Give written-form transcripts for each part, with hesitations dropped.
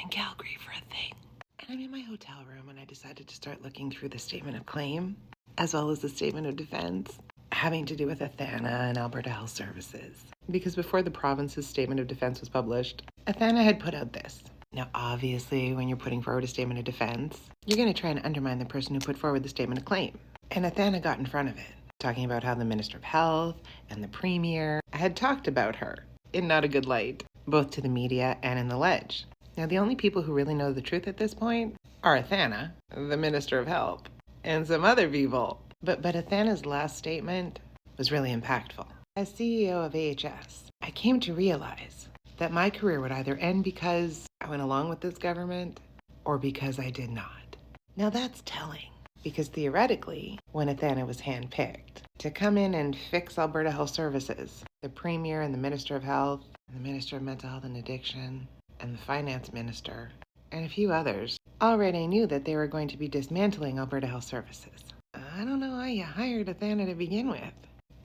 in Calgary for a thing. And I'm in my hotel room and I decided to start looking through the statement of claim, as well as the statement of defense, having to do with Athana and Alberta Health Services. Because before the province's statement of defense was published, Athana had put out this. Now, obviously, when you're putting forward a statement of defense, you're going to try and undermine the person who put forward the statement of claim. And Athana got in front of it, talking about how the Minister of Health and the Premier had talked about her in not a good light, both to the media and in the ledge. Now, the only people who really know the truth at this point are Athana, the Minister of Health, and some other people. But Athana's last statement was really impactful. As CEO of AHS, I came to realize that my career would either end because I went along with this government or because I did not. Now that's telling, because theoretically, when Athana was handpicked to come in and fix Alberta Health Services, the Premier and the Minister of Health, and the Minister of Mental Health and Addiction, and the Finance Minister, and a few others, already knew that they were going to be dismantling Alberta Health Services. I don't know why you hired Athana to begin with,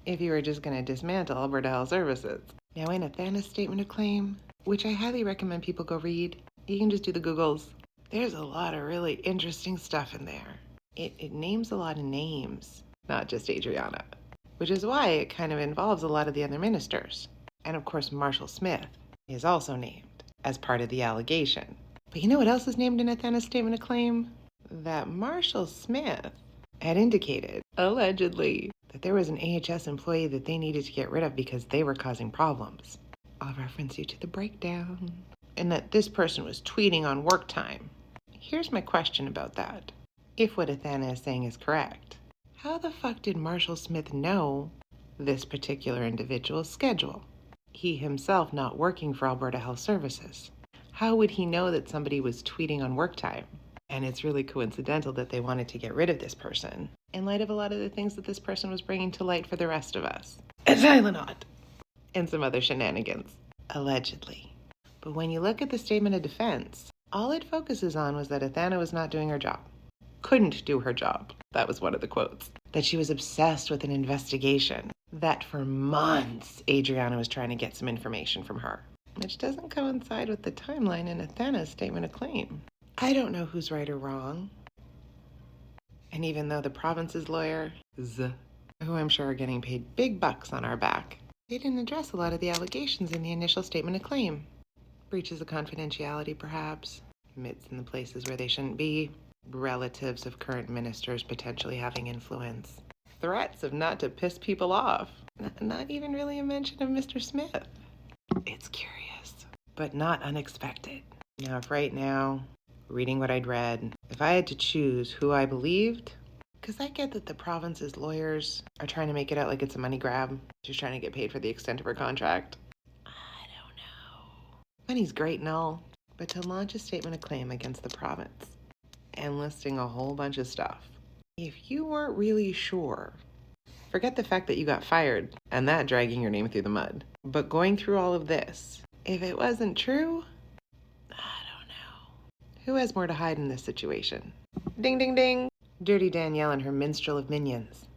if you were just going to dismantle Alberta Health Services. Now, in Athana's statement of claim, which I highly recommend people go read, you can just do the Googles. There's a lot of really interesting stuff in there. It names a lot of names, not just Adriana, which is why it kind of involves a lot of the other ministers. And of course, Marshall Smith is also named as part of the allegation. But you know what else is named in Athana's statement of claim? That Marshall Smith had indicated, allegedly, that there was an AHS employee that they needed to get rid of because they were causing problems. I'll reference you to the breakdown. And that this person was tweeting on work time. Here's my question about that. If what Athana is saying is correct, how the fuck did Marshall Smith know this particular individual's schedule? He himself not working for Alberta Health Services. How would he know that somebody was tweeting on work time? And it's really coincidental that they wanted to get rid of this person in light of a lot of the things that this person was bringing to light for the rest of us. And Tylenol. And some other shenanigans. Allegedly. But when you look at the statement of defense, all it focuses on was that Athana was not doing her job. Couldn't do her job. That was one of the quotes. That she was obsessed with an investigation. That for months, Adriana was trying to get some information from her. Which doesn't coincide with the timeline in Athana's statement of claim. I don't know who's right or wrong. And even though the province's lawyers, who I'm sure are getting paid big bucks on our back, they didn't address a lot of the allegations in the initial statement of claim. Breaches of confidentiality, perhaps. Mitts in the places where they shouldn't be. Relatives of current ministers potentially having influence. Threats of not to piss people off. Not even really a mention of Mr. Smith. It's curious, but not unexpected. Now, if right now, reading what I'd read, if I had to choose who I believed, because I get that the province's lawyers are trying to make it out like it's a money grab. She's trying to get paid for the extent of her contract. I don't know. Money's great and all, but to launch a statement of claim against the province and listing a whole bunch of stuff, if you weren't really sure, forget the fact that you got fired and that dragging your name through the mud, but going through all of this, if it wasn't true, I don't know. Who has more to hide in this situation? Ding, ding, ding. Dirty Danielle and her minstrel of minions.